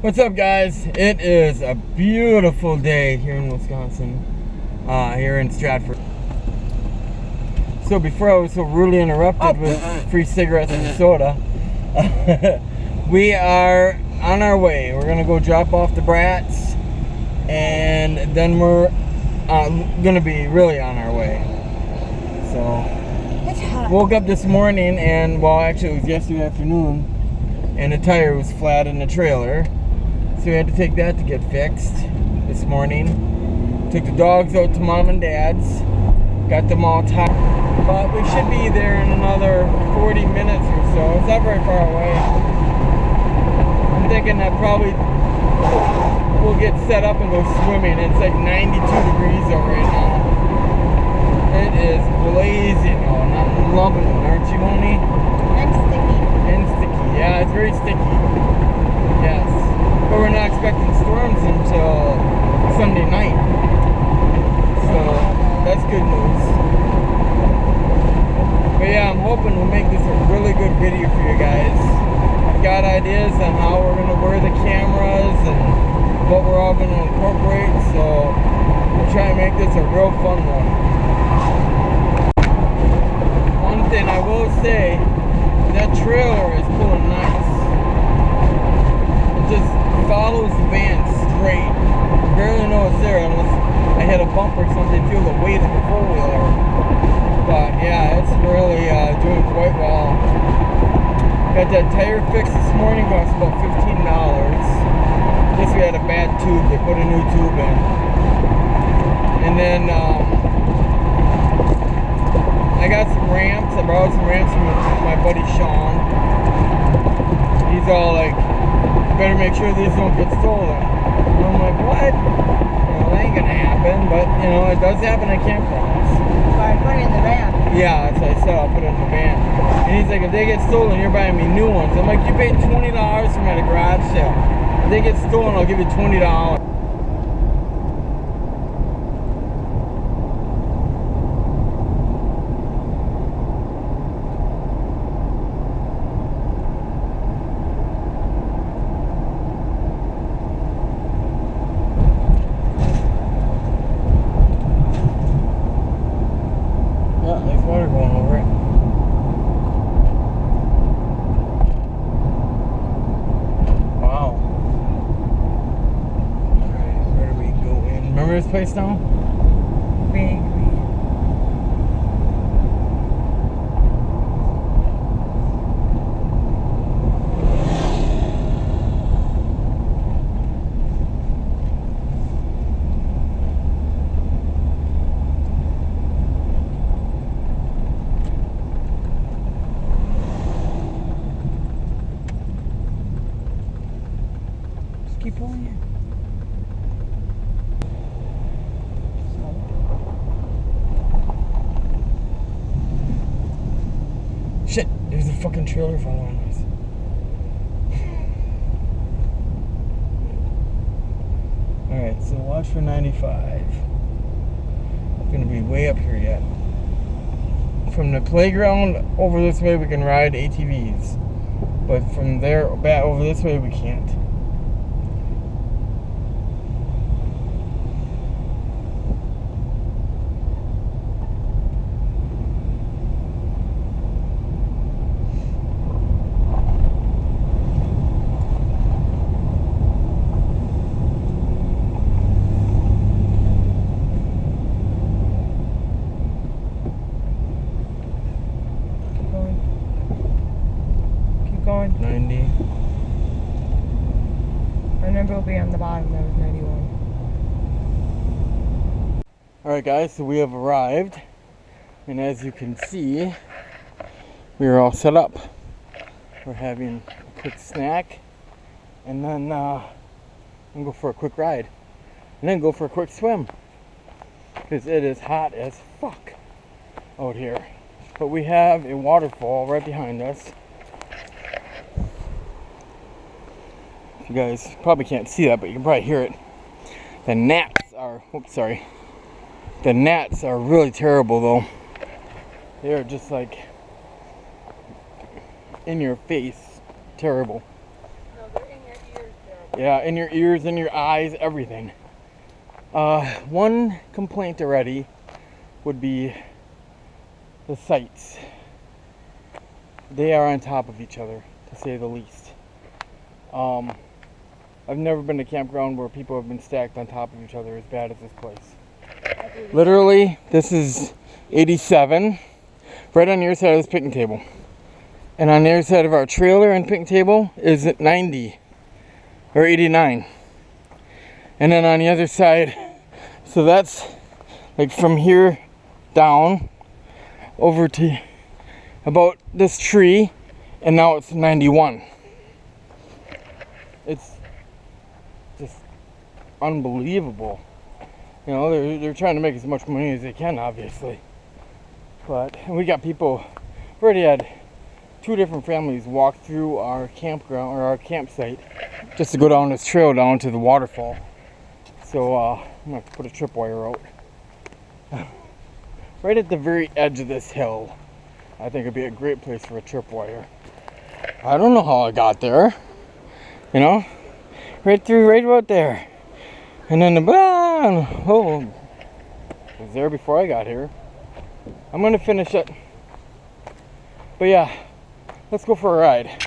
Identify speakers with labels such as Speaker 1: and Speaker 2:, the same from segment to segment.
Speaker 1: What's up, guys? It is a beautiful day here in Wisconsin, here in Stratford. So before I was so rudely interrupted with free cigarettes and soda, we are on our way. We're gonna go drop off the brats, and then we're gonna be really on our way. So woke up this morning, and well, actually it was yesterday afternoon, and the tire was flat in the trailer. So we had to take that to get fixed this morning. Took the dogs out to mom and dad's. Got them all tied. But we should be there in another 40 minutes or so. It's not very far away. I'm thinking that probably we'll get set up and go swimming. It's like 92 degrees out right now. It is blazing out, and I'm loving it, aren't you, Moni?
Speaker 2: And sticky.
Speaker 1: And sticky. Yeah, it's very sticky. Yes. But we're not expecting storms until Sunday night. So that's good news. But yeah, I'm hoping we'll make this a really good video for you guys. I've got ideas on how we're going to wear the cameras and what we're all going to incorporate. So we'll try and make this a real fun one. One thing I will say, that trailer is pulling nice. It just follows the van straight. Barely know it's there unless I hit a bump or something, feel the weight of the four-wheeler. But yeah, it's really doing quite well. Got that tire fixed this morning, cost about $15. Guess we had a bad tube, they put a new tube in. And then I got some ramps, I borrowed some ramps from my buddy Sean. He's all like, better make sure these don't get stolen. And I'm like, what? Well, that ain't gonna happen, but you know, it does happen, I can't promise.
Speaker 2: By putting it in the van.
Speaker 1: Yeah, as I said, I'll put it in the van. And he's like, if they get stolen, you're buying me new ones. I'm like, you paid $20 for me at a garage sale. If they get stolen, I'll give you $20. There's water going over it. Wow. Alright, where do we go in? Remember this place now?
Speaker 2: Big.
Speaker 1: Keep pulling it. Shit, there's a fucking trailer following us. Alright, so watch for 95. It's gonna be way up here yet. From the playground over this way we can ride ATVs. But from there back over this way we can't.
Speaker 2: Keep going.
Speaker 1: 90.
Speaker 2: My number will be on the bottom. That was 91.
Speaker 1: Alright guys, so we have arrived, and as you can see, we are all set up. We're having a quick snack, and then go for a quick ride, and then go for a quick swim, because it is hot as fuck out here. But we have a waterfall right behind us. You guys probably can't see that, but you can probably hear it. The gnats are, oops, sorry. The gnats are really terrible though. They are just like in your face, terrible.
Speaker 2: No, they're in your ears, terrible.
Speaker 1: Yeah, in your ears, in your eyes, everything. One complaint already would be the sites. They are on top of each other, to say the least. I've never been to a campground where people have been stacked on top of each other as bad as this place. Literally, this is 87, right on your side of this picnic table. And on the other side of our trailer and picnic table is at 90 or 89. And then on the other side, so that's like from here down over to about this tree, and now it's 91. It's just unbelievable. You know, they're trying to make as much money as they can, obviously. But we got people, we already had 2 different families walk through our campground or our campsite just to go down this trail down to the waterfall. So I'm gonna have to put a tripwire out. Right at the very edge of this hill, I think it'd be a great place for a tripwire. I don't know how I got there. You know, right about there. And then oh, it was there before I got here. I'm gonna finish it. But yeah, let's go for a ride.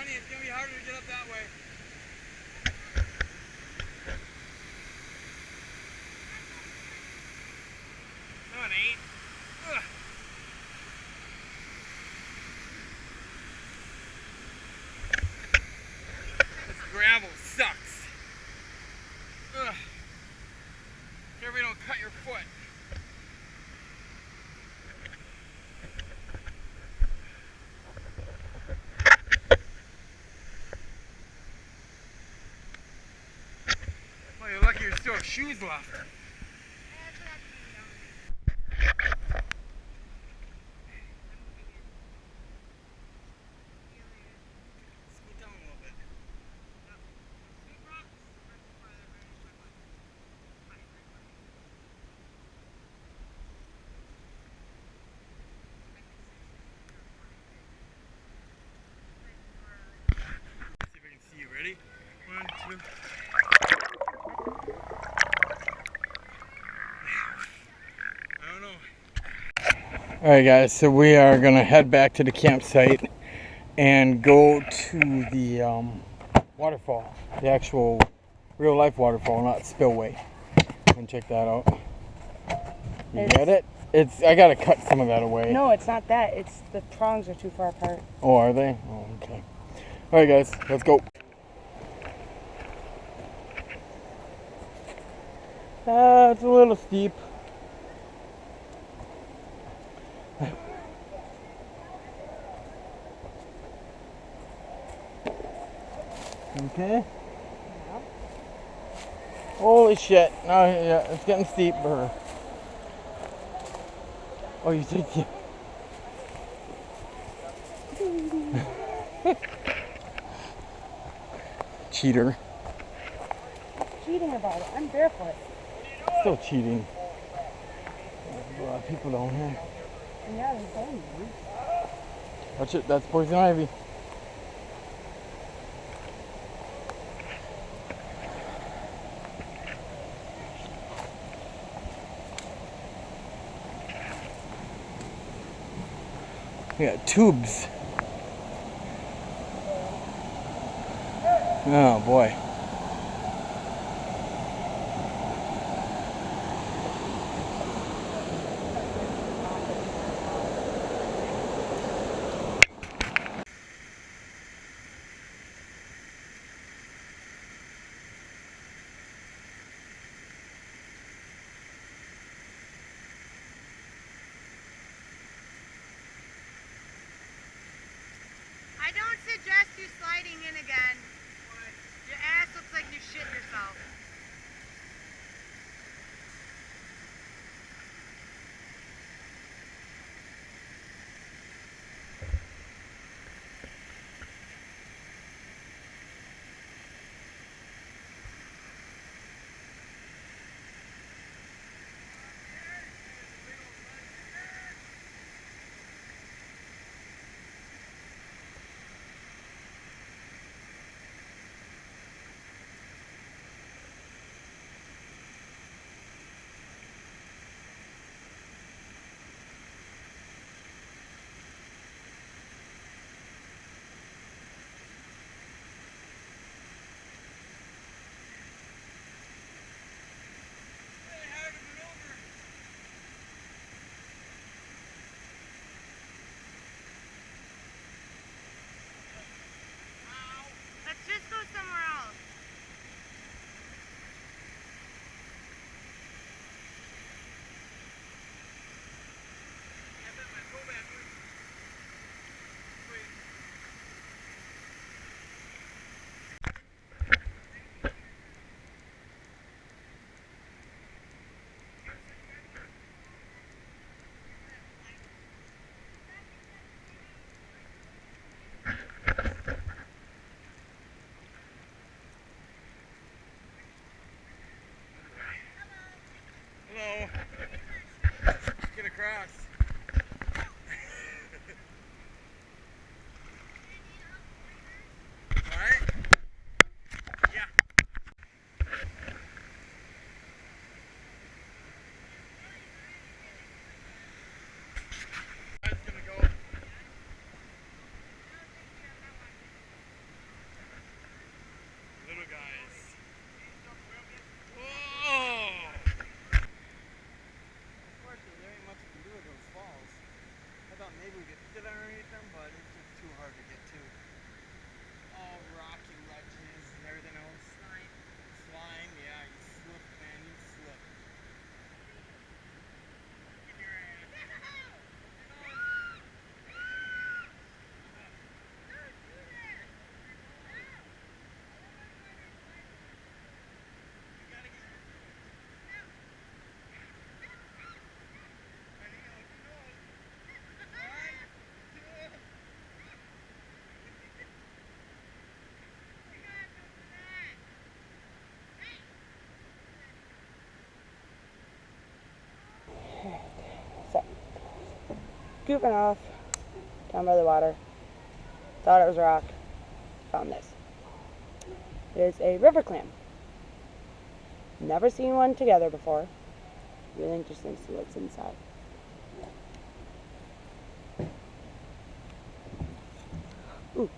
Speaker 1: Honey, it's gonna be harder to get up that way. No, it ain't. Ugh. This gravel sucks. Ugh. Careful you don't cut your foot. Well, you're lucky you still have shoes left. Scoot down a little bit. See if I can see you. Ready? 1, 2. I don't know. Alright guys, so we are going to head back to the campsite and go to the waterfall. The actual real life waterfall, not spillway. And check that out. You get it? I gotta cut some of that away.
Speaker 2: No, it's not that. It's the prongs are too far apart.
Speaker 1: Oh, are they? Oh, okay. Alright guys, let's go. It's a little steep. Okay.
Speaker 2: Yeah.
Speaker 1: Holy shit. Now, yeah, it's getting steep. Oh, you take it. Cheater.
Speaker 2: Cheating about it. I'm barefoot.
Speaker 1: Still cheating. There's a lot of people down here.
Speaker 2: Yeah, they're telling me.
Speaker 1: Watch it. That's poison ivy. We got tubes. Oh boy.
Speaker 3: I don't suggest you sliding in again. Your ass looks like you shit yourself.
Speaker 2: goofing off down by the water. Thought it was a rock. Found this. It is a river clam. Never seen one together before. Really interesting to see what's inside. Ooh.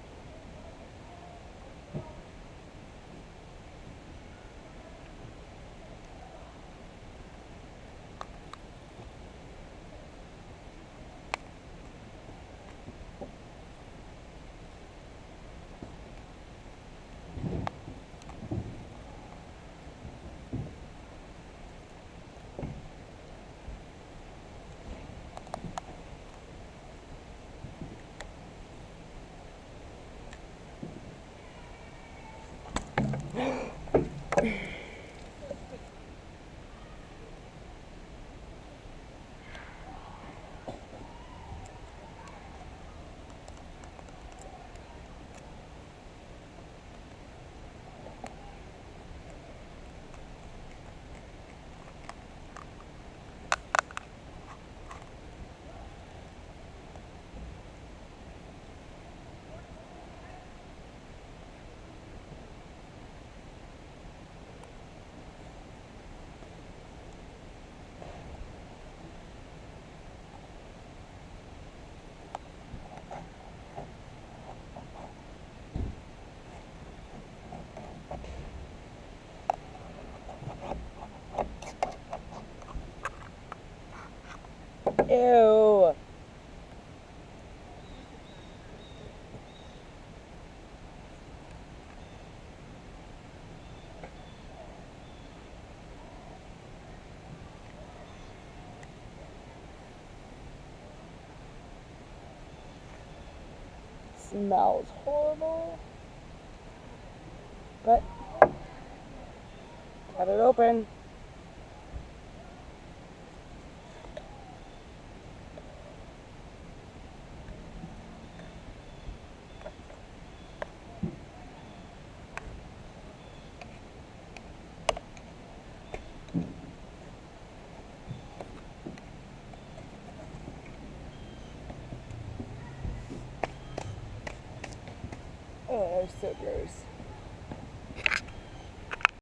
Speaker 2: Ew. Smells horrible. But cut it open. Oh, they're so gross.